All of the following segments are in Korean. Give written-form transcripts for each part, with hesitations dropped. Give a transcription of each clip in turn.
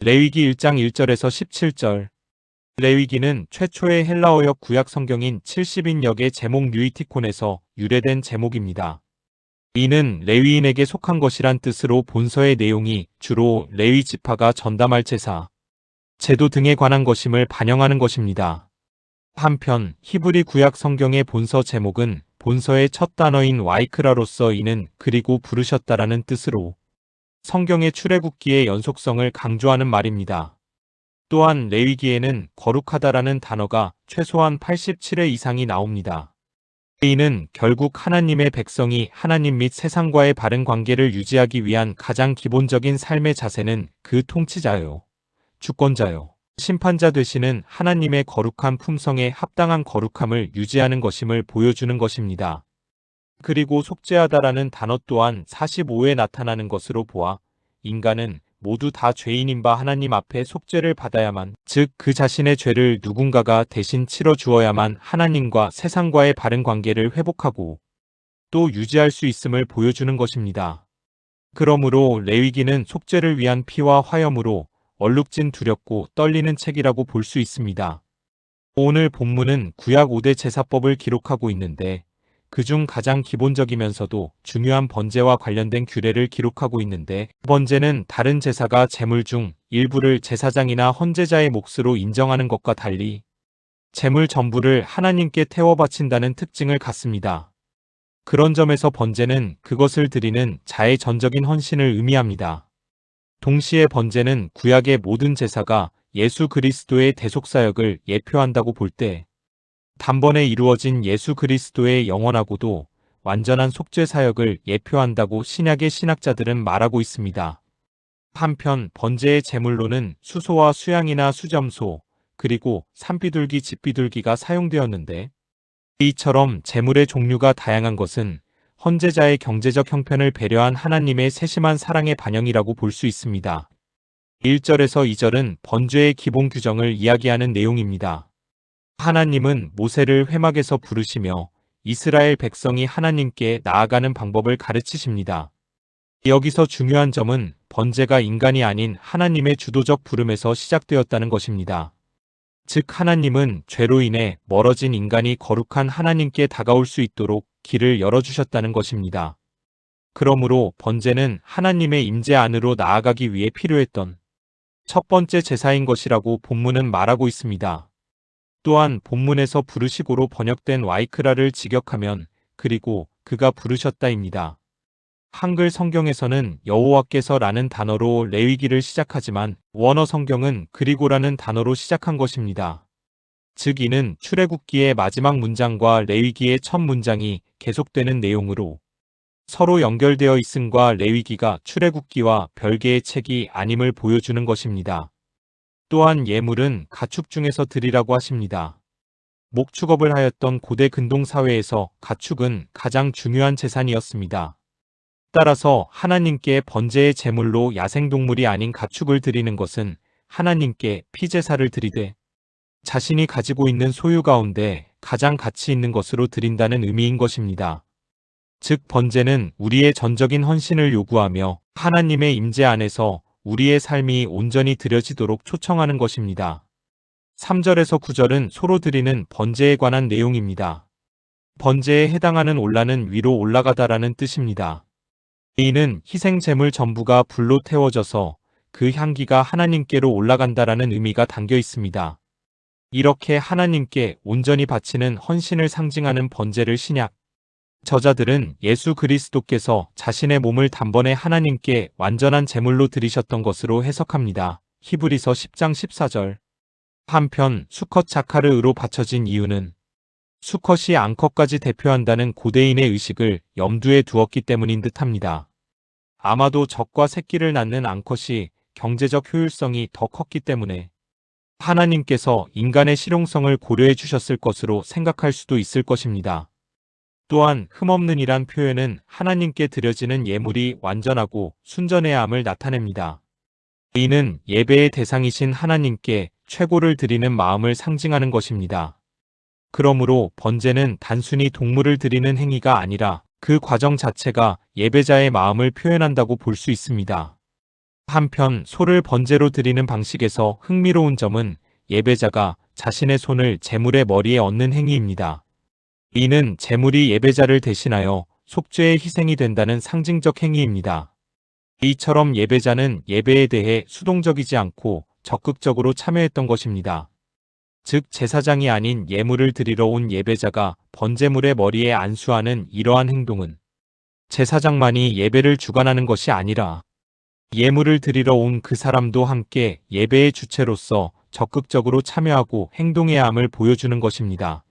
레위기 1장 1절에서 17절. 레위기는 최초의 헬라어역 구약 성경인 70인역의 제목 뉴이티콘에서 유래된 제목입니다. 이는 레위인에게 속한 것이란 뜻으로 본서의 내용이 주로 레위 지파가 전담할 제사, 제도 등에 관한 것임을 반영하는 것입니다. 한편 히브리 구약 성경의 본서 제목은 본서의 첫 단어인 와이크라로서 이는 그리고 부르셨다라는 뜻으로 성경의 출애굽기의 연속성을 강조하는 말입니다. 또한 레위기에는 거룩하다라는 단어가 최소한 87회 이상이 나옵니다. 이는 결국 하나님의 백성이 하나님 및 세상과의 바른 관계를 유지하기 위한 가장 기본적인 삶의 자세는 그 통치자요, 주권자요, 심판자 되시는 하나님의 거룩한 품성에 합당한 거룩함을 유지하는 것임을 보여주는 것입니다. 그리고 속죄하다라는 단어 또한 45에 나타나는 것으로 보아 인간은 모두 다 죄인인 바 하나님 앞에 속죄를 받아야만, 즉 그 자신의 죄를 누군가가 대신 치러 주어야만 하나님과 세상과의 바른 관계를 회복하고 또 유지할 수 있음을 보여주는 것입니다. 그러므로 레위기는 속죄를 위한 피와 화염으로 얼룩진 두렵고 떨리는 책이라고 볼 수 있습니다. 오늘 본문은 구약 5대 제사법을 기록하고 있는데 그중 가장 기본적이면서도 중요한 번제와 관련된 규례를 기록하고 있는데, 번제는 다른 제사가 제물 중 일부를 제사장이나 헌제자의 몫으로 인정하는 것과 달리 제물 전부를 하나님께 태워 바친다는 특징을 갖습니다. 그런 점에서 번제는 그것을 드리는 자의 전적인 헌신을 의미합니다. 동시에 번제는 구약의 모든 제사가 예수 그리스도의 대속사역을 예표한다고 볼 때 단번에 이루어진 예수 그리스도의 영원하고도 완전한 속죄 사역을 예표한다고 신약의 신학자들은 말하고 있습니다. 한편 번제의 제물로는 수소와 수양이나 수점소, 그리고 산비둘기, 집비둘기가 사용되었는데, 이처럼 제물의 종류가 다양한 것은 헌제자의 경제적 형편을 배려한 하나님의 세심한 사랑의 반영이라고 볼 수 있습니다. 1절에서 2절은 번제의 기본 규정을 이야기하는 내용입니다. 하나님은 모세를 회막에서 부르시며 이스라엘 백성이 하나님께 나아가는 방법을 가르치십니다. 여기서 중요한 점은 번제가 인간이 아닌 하나님의 주도적 부름에서 시작되었다는 것입니다. 즉 하나님은 죄로 인해 멀어진 인간이 거룩한 하나님께 다가올 수 있도록 길을 열어주셨다는 것입니다. 그러므로 번제는 하나님의 임재 안으로 나아가기 위해 필요했던 첫 번째 제사인 것이라고 본문은 말하고 있습니다. 또한 본문에서 부르시고로 번역된 와이크라를 직역하면 그리고 그가 부르셨다입니다. 한글 성경에서는 여호와께서라는 단어로 레위기를 시작하지만 원어 성경은 그리고라는 단어로 시작한 것입니다. 즉 이는 출애굽기의 마지막 문장과 레위기의 첫 문장이 계속되는 내용으로 서로 연결되어 있음과 레위기가 출애굽기와 별개의 책이 아님을 보여주는 것입니다. 또한 예물은 가축 중에서 드리라고 하십니다. 목축업을 하였던 고대 근동 사회에서 가축은 가장 중요한 재산이었습니다. 따라서 하나님께 번제의 제물로 야생동물이 아닌 가축을 드리는 것은 하나님께 피제사를 드리되 자신이 가지고 있는 소유 가운데 가장 가치 있는 것으로 드린다는 의미인 것입니다. 즉 번제는 우리의 전적인 헌신을 요구하며 하나님의 임재 안에서 우리의 삶이 온전히 드려지도록 초청하는 것입니다. 3절에서 9절은 소로 드리는 번제에 관한 내용입니다. 번제에 해당하는 올라는 위로 올라가다라는 뜻입니다. 이는 희생 제물 전부가 불로 태워져서 그 향기가 하나님께로 올라간다라는 의미가 담겨 있습니다. 이렇게 하나님께 온전히 바치는 헌신을 상징하는 번제를 신약 저자들은 예수 그리스도께서 자신의 몸을 단번에 하나님께 완전한 제물로 드리셨던 것으로 해석합니다. 히브리서 10장 14절. 한편 수컷 자카르으로 바쳐진 이유는 수컷이 앙컷까지 대표한다는 고대인의 의식을 염두에 두었기 때문인 듯합니다. 아마도 적과 새끼를 낳는 앙컷이 경제적 효율성이 더 컸기 때문에 하나님께서 인간의 실용성을 고려해 주셨을 것으로 생각할 수도 있을 것입니다. 또한 흠없는 이란 표현은 하나님께 드려지는 예물이 완전하고 순전해야 함을 나타냅니다. 이는 예배의 대상이신 하나님께 최고를 드리는 마음을 상징하는 것입니다. 그러므로 번제는 단순히 동물을 드리는 행위가 아니라 그 과정 자체가 예배자의 마음을 표현한다고 볼 수 있습니다. 한편 소를 번제로 드리는 방식에서 흥미로운 점은 예배자가 자신의 손을 제물의 머리에 얹는 행위입니다. 이는 제물이 예배자를 대신하여 속죄의 희생이 된다는 상징적 행위입니다. 이처럼 예배자는 예배에 대해 수동적이지 않고 적극적으로 참여했던 것입니다. 즉 제사장이 아닌 예물을 드리러 온 예배자가 번제물의 머리에 안수하는 이러한 행동은 제사장만이 예배를 주관하는 것이 아니라 예물을 드리러 온 그 사람도 함께 예배의 주체로서 적극적으로 참여하고 행동해야 함을 보여주는 것입니다.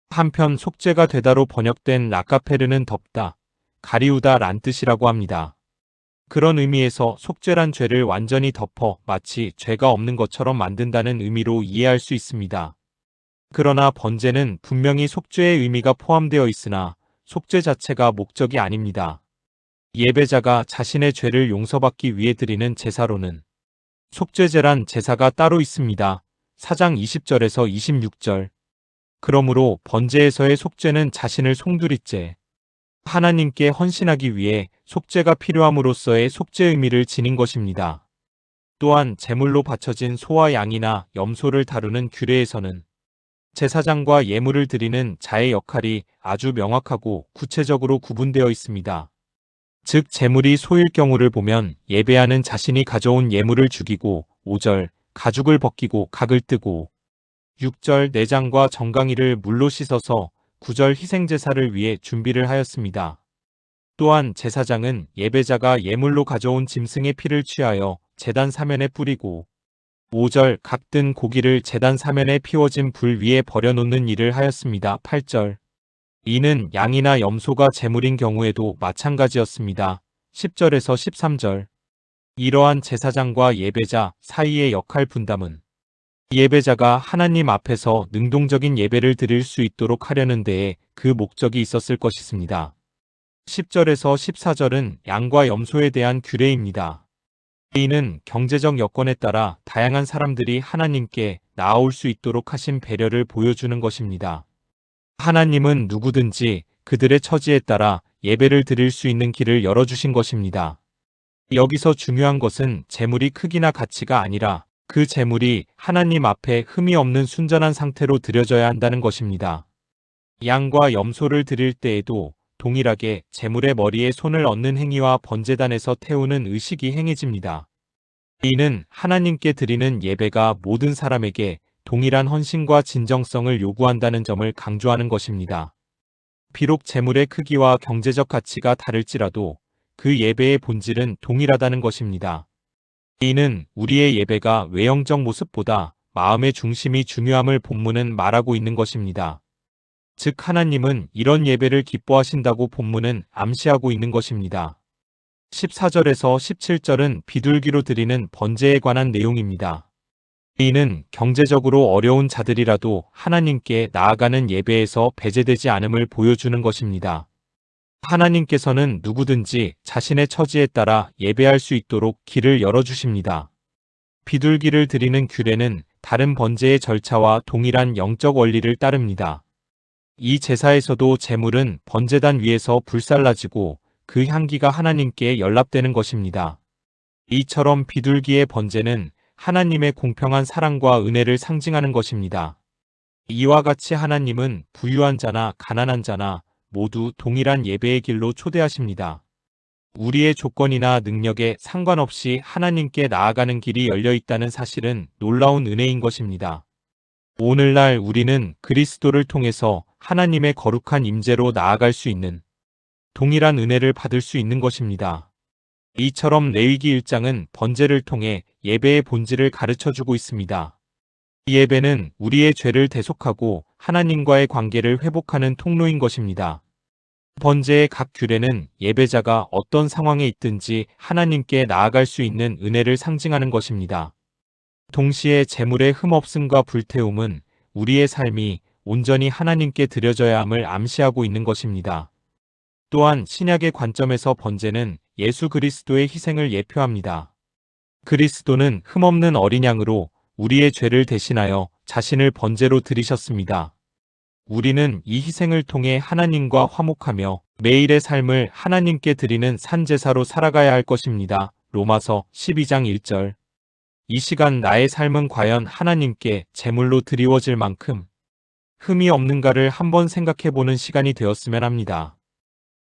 한편 속죄가 되다로 번역된 라카페르는 덮다, 가리우다 란 뜻이라고 합니다. 그런 의미에서 속죄란 죄를 완전히 덮어 마치 죄가 없는 것처럼 만든다는 의미로 이해할 수 있습니다. 그러나 번제는 분명히 속죄의 의미가 포함되어 있으나 속죄 자체가 목적이 아닙니다. 예배자가 자신의 죄를 용서받기 위해 드리는 제사로는 속죄제란 제사가 따로 있습니다. 4장 20절에서 26절. 그러므로 번제에서의 속죄는 자신을 송두리째 하나님께 헌신하기 위해 속죄가 필요함으로써의 속죄 의미를 지닌 것입니다. 또한 제물로 바쳐진 소와 양이나 염소를 다루는 규례에서는 제사장과 예물을 드리는 자의 역할이 아주 명확하고 구체적으로 구분되어 있습니다. 즉 제물이 소일 경우를 보면 예배하는 자신이 가져온 예물을 죽이고 5절 가죽을 벗기고 각을 뜨고 6절 내장과 정강이를 물로 씻어서 9절 희생제사를 위해 준비를 하였습니다. 또한 제사장은 예배자가 예물로 가져온 짐승의 피를 취하여 제단 사면에 뿌리고 5절 각 든 고기를 제단 사면에 피워진 불 위에 버려놓는 일을 하였습니다. 8절 이는 양이나 염소가 제물인 경우에도 마찬가지였습니다. 10절에서 13절. 이러한 제사장과 예배자 사이의 역할 분담은 예배자가 하나님 앞에서 능동적인 예배를 드릴 수 있도록 하려는 데에 그 목적이 있었을 것이습니다. 10절에서 14절은 양과 염소에 대한 규례입니다. 이는 경제적 여건에 따라 다양한 사람들이 하나님께 나아올 수 있도록 하신 배려를 보여주는 것입니다. 하나님은 누구든지 그들의 처지에 따라 예배를 드릴 수 있는 길을 열어주신 것입니다. 여기서 중요한 것은 제물이 크기나 가치가 아니라 그 제물이 하나님 앞에 흠이 없는 순전한 상태로 드려져야 한다는 것입니다. 양과 염소를 드릴 때에도 동일하게 제물의 머리에 손을 얹는 행위와 번제단에서 태우는 의식이 행해집니다. 이는 하나님께 드리는 예배가 모든 사람에게 동일한 헌신과 진정성을 요구한다는 점을 강조하는 것입니다. 비록 제물의 크기와 경제적 가치가 다를지라도 그 예배의 본질은 동일하다는 것입니다. 이는 우리의 예배가 외형적 모습보다 마음의 중심이 중요함을 본문은 말하고 있는 것입니다. 즉 하나님은 이런 예배를 기뻐하신다고 본문은 암시하고 있는 것입니다. 14절에서 17절은 비둘기로 드리는 번제에 관한 내용입니다. 이는 경제적으로 어려운 자들이라도 하나님께 나아가는 예배에서 배제되지 않음을 보여주는 것입니다. 하나님께서는 누구든지 자신의 처지에 따라 예배할 수 있도록 길을 열어주십니다. 비둘기를 드리는 규례는 다른 번제의 절차와 동일한 영적 원리를 따릅니다. 이 제사에서도 제물은 번제단 위에서 불살라지고 그 향기가 하나님께 연락되는 것입니다. 이처럼 비둘기의 번제는 하나님의 공평한 사랑과 은혜를 상징하는 것입니다. 이와 같이 하나님은 부유한 자나 가난한 자나 모두 동일한 예배의 길로 초대하십니다. 우리의 조건이나 능력에 상관없이 하나님께 나아가는 길이 열려 있다는 사실은 놀라운 은혜인 것입니다. 오늘날 우리는 그리스도를 통해서 하나님의 거룩한 임재로 나아갈 수 있는 동일한 은혜를 받을 수 있는 것입니다. 이처럼 레위기 1장은 번제를 통해 예배의 본질을 가르쳐주고 있습니다. 이 예배는 우리의 죄를 대속하고 하나님과의 관계를 회복하는 통로인 것입니다. 번제의 각 규례는 예배자가 어떤 상황에 있든지 하나님께 나아갈 수 있는 은혜를 상징하는 것입니다. 동시에 제물의 흠없음과 불태움은 우리의 삶이 온전히 하나님께 드려져야 함을 암시하고 있는 것입니다. 또한 신약의 관점에서 번제는 예수 그리스도의 희생을 예표합니다. 그리스도는 흠없는 어린 양으로 우리의 죄를 대신하여 자신을 번제로 드리셨습니다. 우리는 이 희생을 통해 하나님과 화목하며 매일의 삶을 하나님께 드리는 산제사로 살아가야 할 것입니다. 로마서 12장 1절. 이 시간 나의 삶은 과연 하나님께 제물로 드리워질 만큼 흠이 없는가를 한번 생각해 보는 시간이 되었으면 합니다.